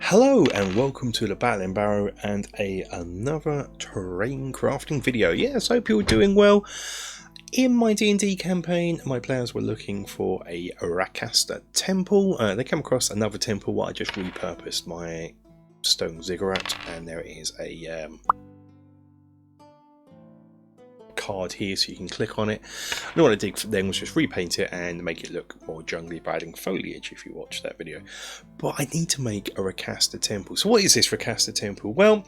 Hello and welcome to the Battling Barrow and another terrain crafting video. Yes, I hope you're doing well. In my D&D campaign, my players were looking for a Rakasta Temple. They came across another temple where I just repurposed my stone ziggurat, and there is a card here so you can click on it. And what I did then was just repaint it and make it look more jungly by adding foliage if you watch that video. But I need to make a Rakasta Temple. So what is this Rakasta Temple? Well,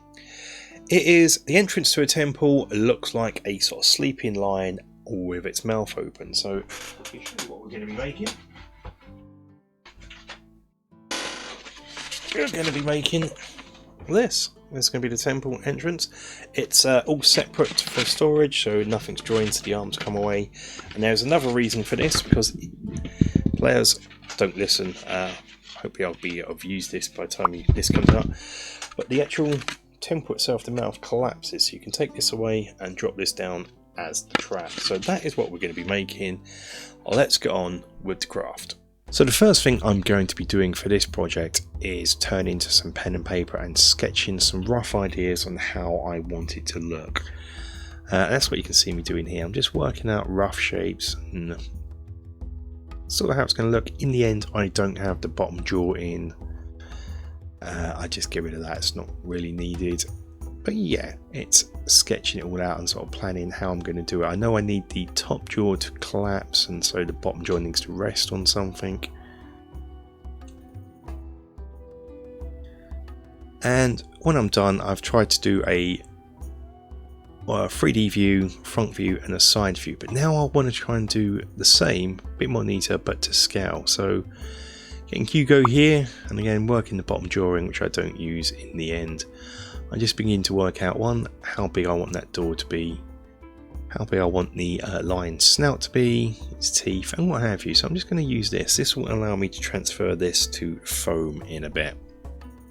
it is the entrance to a temple. It looks like a sort of sleeping lion with its mouth open. So let me show you what we're going to be making. We're going to be making this. This is going to be the temple entrance. It's all separate for storage, so nothing's joined so the arms come away. And there's another reason for this, because players don't listen. Hopefully I've used this by the time this comes out. But the actual temple itself, the mouth, collapses, so you can take this away and drop this down as the trap. So that is what we're going to be making. Let's get on with the craft. So the first thing I'm going to be doing for this project is turning to some pen and paper and sketching some rough ideas on how I want it to look. That's what you can see me doing here. I'm just working out rough shapes and sort of how it's going to look. In the end, I don't have the bottom jaw in. I just get rid of that. It's not really needed. But yeah, it's sketching it all out and sort of planning how I'm going to do it. I know I need the top jaw to collapse, and so the bottom jaw needs to rest on something. And when I'm done, I've tried to do a 3D view, front view and a side view. But now I want to try and do the same, a bit more neater, but to scale. So getting Hugo here, and again working the bottom drawing, which I don't use in the end. I just begin to work out, one, how big I want that door to be, how big I want the lion's snout to be, its teeth, and what have you. So I'm just going to use this. This will allow me to transfer this to foam in a bit.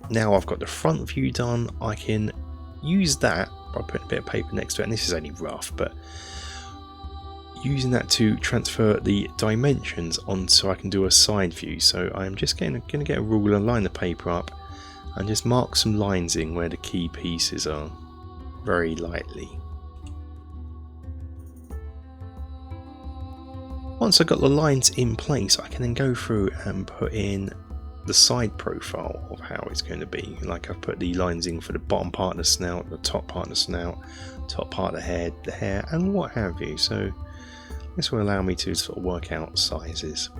Now I've got the front view done, I can use that by putting a bit of paper next to it, and this is only rough, but using that to transfer the dimensions on so I can do a side view. So I'm just going to get a ruler, line the paper up, and just mark some lines in where the key pieces are, very lightly. Once I've got the lines in place, I can then go through and put in the side profile of how it's going to be. Like I've put the lines in for the bottom part of the snout, the top part of the snout, top part of the head, the hair, and what have you. So this will allow me to sort of work out sizes.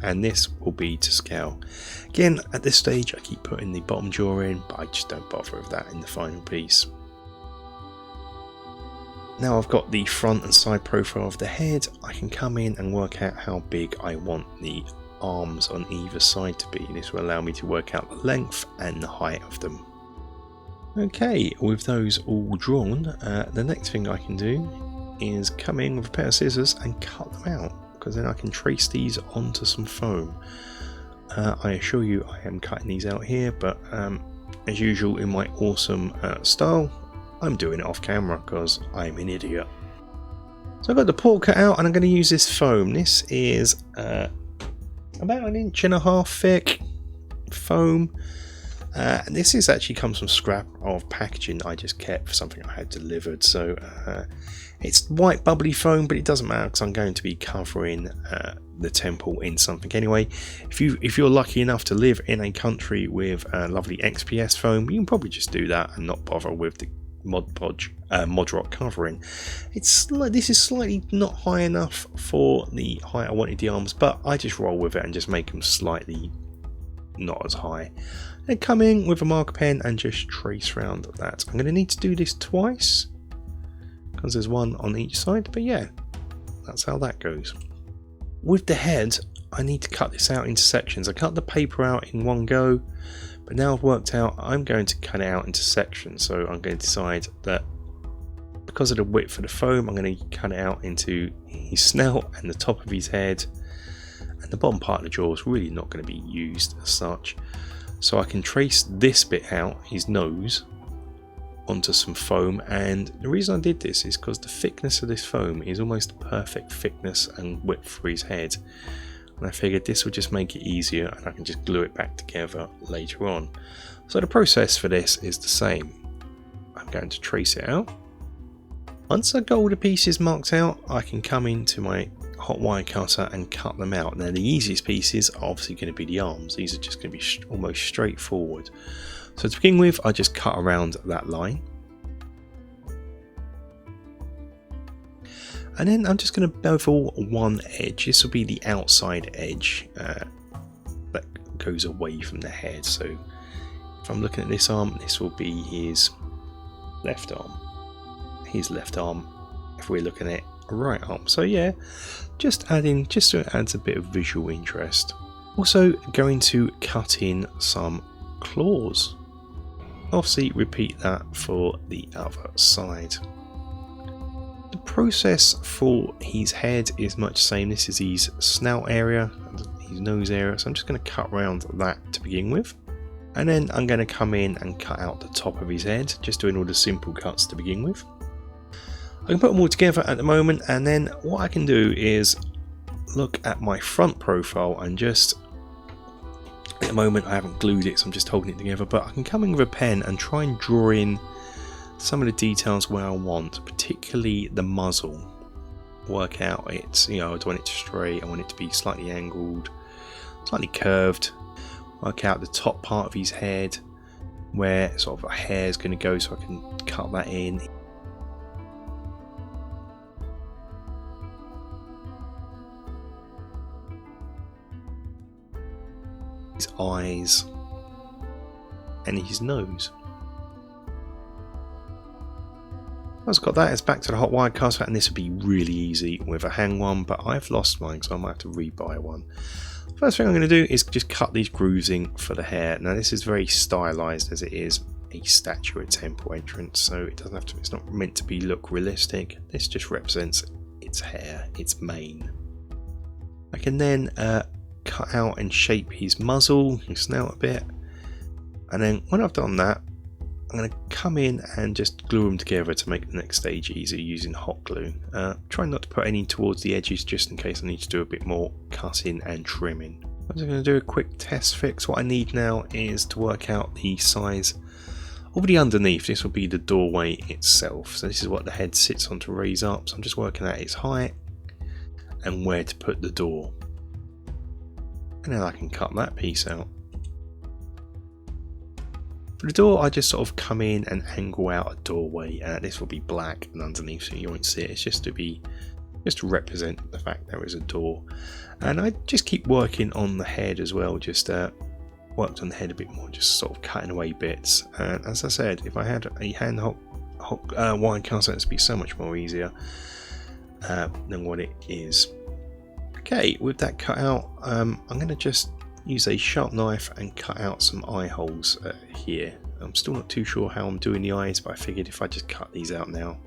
And this will be to scale. Again, at this stage I keep putting the bottom jaw in, but I just don't bother with that in the final piece. Now I've got the front and side profile of the head, I can come in and work out how big I want the arms on either side to be. This will allow me to work out the length and the height of them. Okay, with those all drawn, the next thing I can do is come in with a pair of scissors and cut them out, because then I can trace these onto some foam. I assure you I am cutting these out here, but as usual in my awesome style, I'm doing it off camera because I'm an idiot. So I've got the paw cut out and I'm going to use this foam. This is about 1.5 inches thick foam. And this is actually comes from scrap of packaging I just kept for something I had delivered. So it's white bubbly foam, but it doesn't matter because I'm going to be covering the temple in something anyway. If you're lucky enough to live in a country with lovely XPS foam, you can probably just do that and not bother with the Mod Rock covering. This is slightly not high enough for the height I wanted the arms, but I just roll with it and just make them slightly not as high. Then come in with a marker pen and just trace around that. I'm going to need to do this twice because there's one on each side, but yeah, that's how that goes. With the head, I need to cut this out into sections. I cut the paper out in one go, but now I've worked out I'm going to cut it out into sections. So I'm going to decide that because of the width of the foam, I'm going to cut it out into his snout and the top of his head, and the bottom part of the jaw is really not going to be used as such. So I can trace this bit out, his nose, onto some foam, and the reason I did this is because the thickness of this foam is almost the perfect thickness and width for his head. and I figured this would just make it easier and I can just glue it back together later on. So the process for this is the same. I'm going to trace it out. Once I've got all the pieces marked out, I can come into my hot wire cutter and cut them out. Now the easiest pieces are obviously going to be the arms. These are just going to be almost straightforward. So to begin with, I just cut around that line. And then I'm just going to bevel one edge. This will be the outside edge that goes away from the head. So if I'm looking at this arm, this will be his left arm. His left arm, if we're looking at a right arm. So yeah, just so it adds a bit of visual interest. Also going to cut in some claws. Obviously repeat that for the other side. The process for his head is much the same. This is his snout area, his nose area, so I'm just going to cut around that to begin with. And then I'm going to come in and cut out the top of his head, just doing all the simple cuts to begin with. I can put them all together at the moment, and then what I can do is look at my front profile and just, at the moment I haven't glued it, so I'm just holding it together, but I can come in with a pen and try and draw in some of the details where I want, particularly the muzzle. Work out it's, I want it straight, I want it to be slightly angled, slightly curved. Work out the top part of his head, where sort of a hair is going to go, so I can cut that in. His eyes and his nose. Once I've got that, it's back to the hot wire cutter, and this would be really easy with a hang one, but I've lost mine, so I might have to rebuy one. First thing I'm going to do is just cut these grooves in for the hair. Now this is very stylized as it is a statue at temple entrance, so it doesn't have to, it's not meant to be look realistic. This just represents its hair, its mane. I can then cut out and shape his muzzle, his snout a bit, and then when I've done that, I'm going to come in and just glue them together to make the next stage easier using hot glue. Try not to put any towards the edges just in case I need to do a bit more cutting and trimming. I'm just going to do a quick test fix. What I need now is to work out the size of the underneath. This will be the doorway itself. So this is what the head sits on to raise up. So I'm just working out its height and where to put the door. And then I can cut that piece out. For the door, I just sort of come in and angle out a doorway. This will be black and underneath, so you won't see it. It's just to represent the fact there is a door. And I just keep working on the head as well. Just worked on the head a bit more, just sort of cutting away bits. And as I said, if I had a hand wire cutter, it'd be so much more easier than what it is. Okay, with that cut out, I'm going to just use a sharp knife and cut out some eye holes here. I'm still not too sure how I'm doing the eyes, but I figured if I just cut these out now,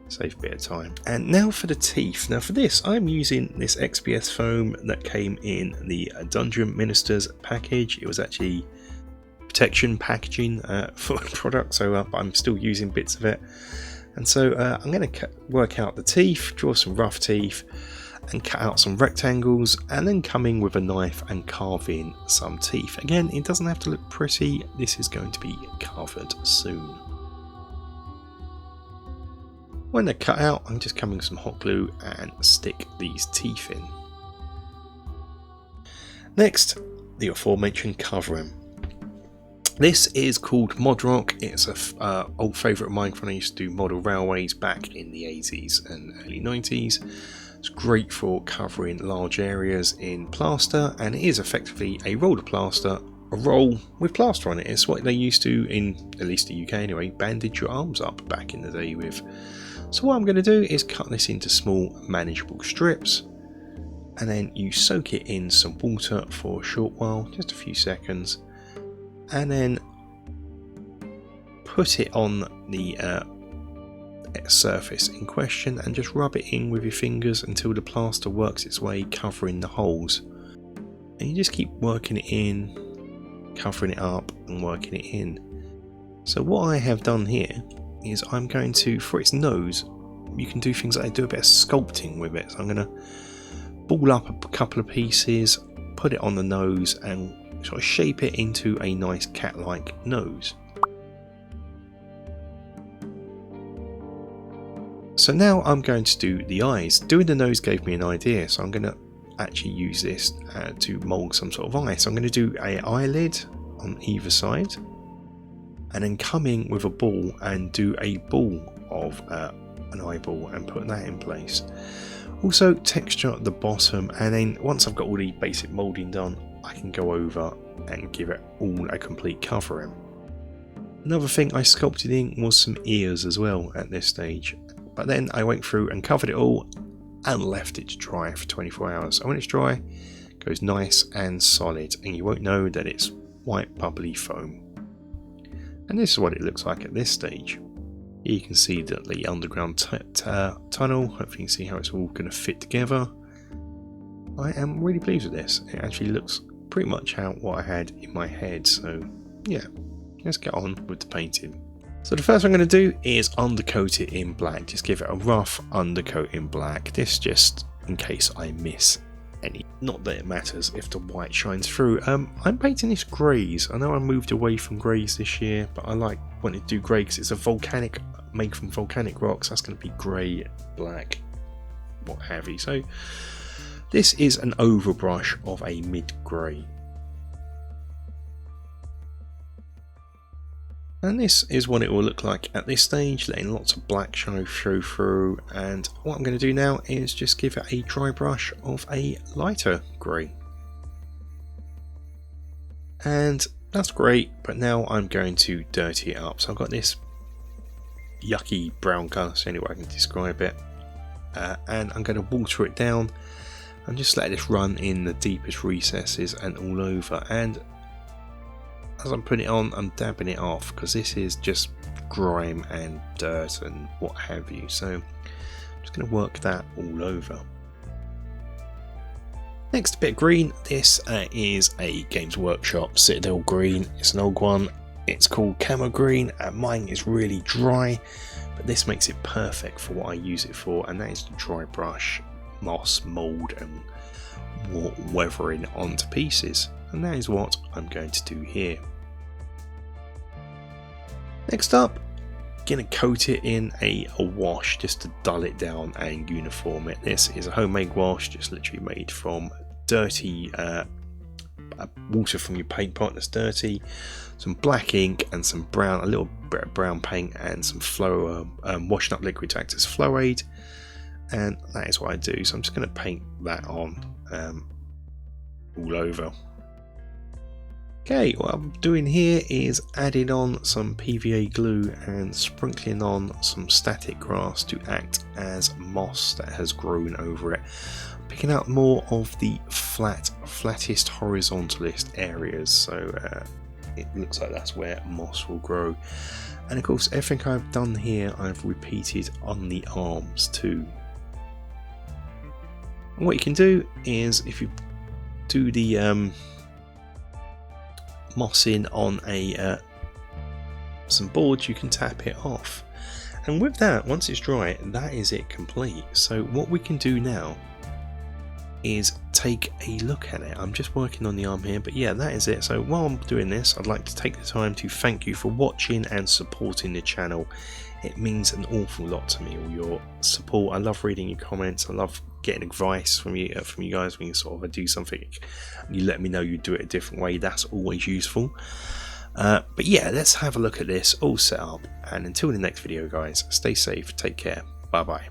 save a bit of time. And now for the teeth. Now for this, I'm using this XPS foam that came in the Dungeon Ministers package. It was actually protection packaging for the product, so but I'm still using bits of it. And so I'm going to work out the teeth, draw some rough teeth, and cut out some rectangles, and then come in with a knife and carve in some teeth. Again, it doesn't have to look pretty, this is going to be covered soon. When they're cut out, I'm just coming with some hot glue and stick these teeth in. Next, the aforementioned covering. This is called Modrock. It's a old favourite of mine when I used to do model railways back in the 80s and early 90s. It's great for covering large areas in plaster, and it is effectively a roll of plaster, a roll with plaster on it. It's what they used to, in at least the UK anyway, bandage your arms up back in the day with. So what I'm going to do is cut this into small manageable strips, and then you soak it in some water for a short while, just a few seconds, and then put it on the surface in question and just rub it in with your fingers until the plaster works its way covering the holes. And you just keep working it in, covering it up and working it in. So what I have done here is I'm going to, for its nose, you can do things like do a bit of sculpting with it. So I'm going to ball up a couple of pieces, put it on the nose and sort of shape it into a nice cat-like nose. So now I'm going to do the eyes. Doing the nose gave me an idea, so I'm going to actually use this to mould some sort of eye. So I'm going to do an eyelid on either side, and then come in with a ball and do a ball of an eyeball and put that in place. Also texture at the bottom, and then once I've got all the basic moulding done, I can go over and give it all a complete covering. Another thing I sculpted in was some ears as well at this stage, but then I went through and covered it all and left it to dry for 24 hours. And when it's dry, it goes nice and solid, and you won't know that it's white bubbly foam. And this is what it looks like at this stage. Here you can see that the underground tunnel. Hopefully you can see how it's all going to fit together. I am really pleased with this. It actually looks pretty much how what I had in my head. So yeah, let's get on with the painting. So the first thing I'm going to do is undercoat it in black. Just give it a rough undercoat in black. This just in case I miss any. Not that it matters if the white shines through. I'm painting this greys. I know I moved away from greys this year, but I wanted to do grey because it's a volcanic, made from volcanic rocks. That's going to be grey, black, what have you. So this is an overbrush of a mid grey. And this is what it will look like at this stage, letting lots of black show through. And what I'm going to do now is just give it a dry brush of a lighter grey. And that's great, but now I'm going to dirty it up. So I've got this yucky brown colour, so anyway I can describe it. And I'm going to water it down and just let this run in the deepest recesses and all over. And as I'm putting it on, I'm dabbing it off because this is just grime and dirt and what have you. So I'm just going to work that all over. Next bit of green. This is a Games Workshop Citadel green. It's an old one. It's called Camo Green. Mine is really dry, but this makes it perfect for what I use it for, and that is to dry brush moss, mould and weathering onto pieces. And that is what I'm going to do here. Next up, going to coat it in a wash just to dull it down and uniform it. This is a homemade wash, just literally made from dirty water from your paint pot that's dirty, some black ink and some brown, a little bit of brown paint and some flow washing up liquid to act as flow aid. And that is what I do. So I'm just going to paint that on all over. Okay, what I'm doing here is adding on some PVA glue and sprinkling on some static grass to act as moss that has grown over it. Picking out more of the flattest horizontalist areas, so it looks like that's where moss will grow. And of course, everything I've done here I've repeated on the arms too. And what you can do is, if you do the moss in on some boards, you can tap it off. And with that, once it's dry, that is it complete. So what we can do now is take a look at it. I'm just working on the arm here, but yeah, that is it. So while I'm doing this, I'd like to take the time to thank you for watching and supporting the channel. It means an awful lot to me, all your support. I love reading your comments. I love getting advice from you guys when you sort of do something and you let me know you do it a different way. That's always useful. But yeah, let's have a look at this all set up, and until the next video guys, stay safe, take care, bye bye.